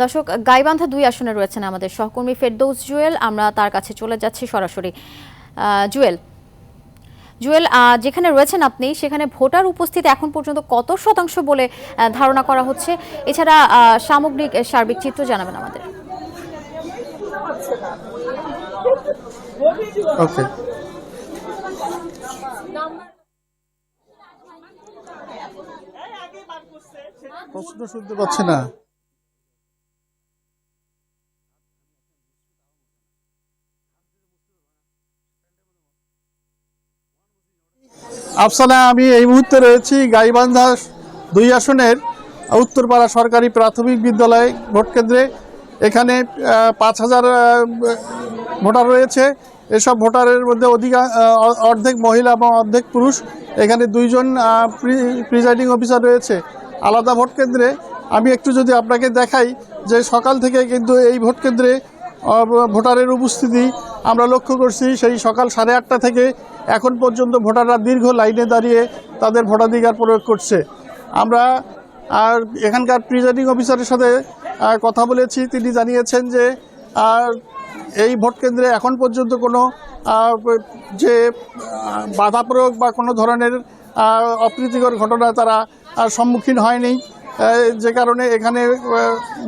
দর্শক, গাইবান্ধা 2 আসনে রয়েছেন আমাদের সহকর্মী ফেরদৌস জুয়েল। আমরা তার কাছে চলে যাচ্ছি সরাসরি। জুয়েল, যেখানে রয়েছেন আপনি, সেখানে ভোটার উপস্থিতি এখন পর্যন্ত কত শতাংশ বলে ধারণা করা হচ্ছে? এছাড়া সার্বিক চিত্র জানাবেন আমাদের। ওকে, প্রশ্ন শুনতে পাচ্ছি না। আফসানা, আমি এই মুহূর্তে রয়েছি গাইবান্ধা 2 আসনের উত্তরপাড়া সরকারি প্রাথমিক বিদ্যালয় ভোট কেন্দ্রে। এখানে 5,000 ভোটার রয়েছে। এসব ভোটারের মধ্যে অর্ধেক মহিলা এবং অর্ধেক পুরুষ। এখানে 2 জন প্রিজাইডিং অফিসার রয়েছে আলাদা ভোট কেন্দ্রে। আমি একটু যদি আপনাকে দেখাই যে সকাল থেকে কিন্তু এই ভোট কেন্দ্রে ভোটারের উপস্থিতি আমরা লক্ষ্য করছি। সেই সকাল 8:30 থেকে এখন পর্যন্ত ভোটাররা দীর্ঘ লাইনে দাঁড়িয়ে তাদের ভোটাধিকার প্রয়োগ করছে। আমরা এখানকার প্রিজাইডিং অফিসারের সাথে কথা বলেছি। তিনি জানিয়েছেন যে এই ভোট কেন্দ্রে এখন পর্যন্ত কোনো যে বাধা প্রয়োগ বা কোনো ধরনের অপ্রীতিকর ঘটনা তারা সম্মুখীন হয়নি, যে কারণে এখানে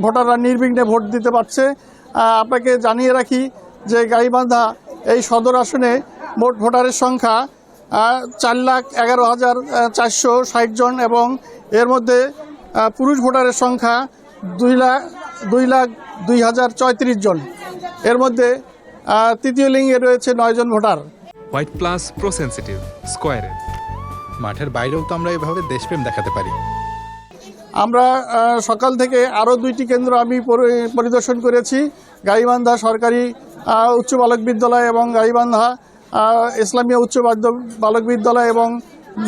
ভোটাররা নির্বিঘ্নে ভোট দিতে পারছে। আপনাকে জানিয়ে রাখি যে গাইবান্ধা এই সদর আসনে মোট ভোটারের সংখ্যা 4,11,460 জন এবং এর মধ্যে পুরুষ ভোটারের সংখ্যা 2,02,034 জন। এর মধ্যে তৃতীয় লিঙ্গে রয়েছে 9 জন ভোটার। হোয়াইট প্লাস প্রো সেনসিটিভ স্কয়ারে মাঠের বাইরেও তো আমরা এভাবে দেশপ্রেম দেখাতে পারি। আমরা সকাল থেকে আরও 2টি কেন্দ্র আমি পরিদর্শন করেছি, গাইবান্ধা সরকারি উচ্চ বালক বিদ্যালয় এবং গাইবান্ধা ইসলামিয়া উচ্চ বালক বিদ্যালয় এবং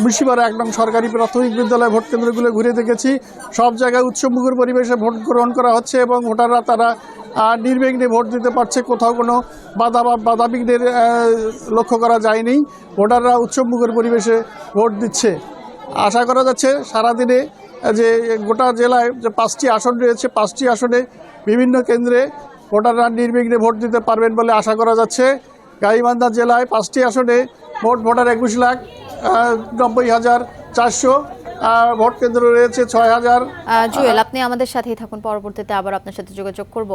মুন্সিপাড়া 1 নং সরকারি প্রাথমিক বিদ্যালয় ভোট কেন্দ্রগুলো ঘুরে দেখেছি। সব জায়গায় উৎসবমুখর পরিবেশে ভোট গ্রহণ করা হচ্ছে এবং ভোটাররা তারা নির্বিঘ্নে ভোট দিতে পারছে। কোথাও কোনো বাধাবিঘ্নের লক্ষ্য করা যায়নি। ভোটাররা উৎসবমুখর পরিবেশে ভোট দিচ্ছে। আশা করা যাচ্ছে সারাদিনে যে গোটা জেলায় যে 5টি আসন রয়েছে, 5টি আসনে বিভিন্ন কেন্দ্রে ভোটাররা নির্বিঘ্নে ভোট দিতে পারবেন বলে আশা করা যাচ্ছে। গাইবান্ধা জেলায় 5টি আসনে মোট ভোটার 21,90,400, ভোট কেন্দ্র রয়েছে 6,000। জুয়েল, আপনি আমাদের সাথেই থাকুন, পরবর্তীতে আবার আপনার সাথে যোগাযোগ করব।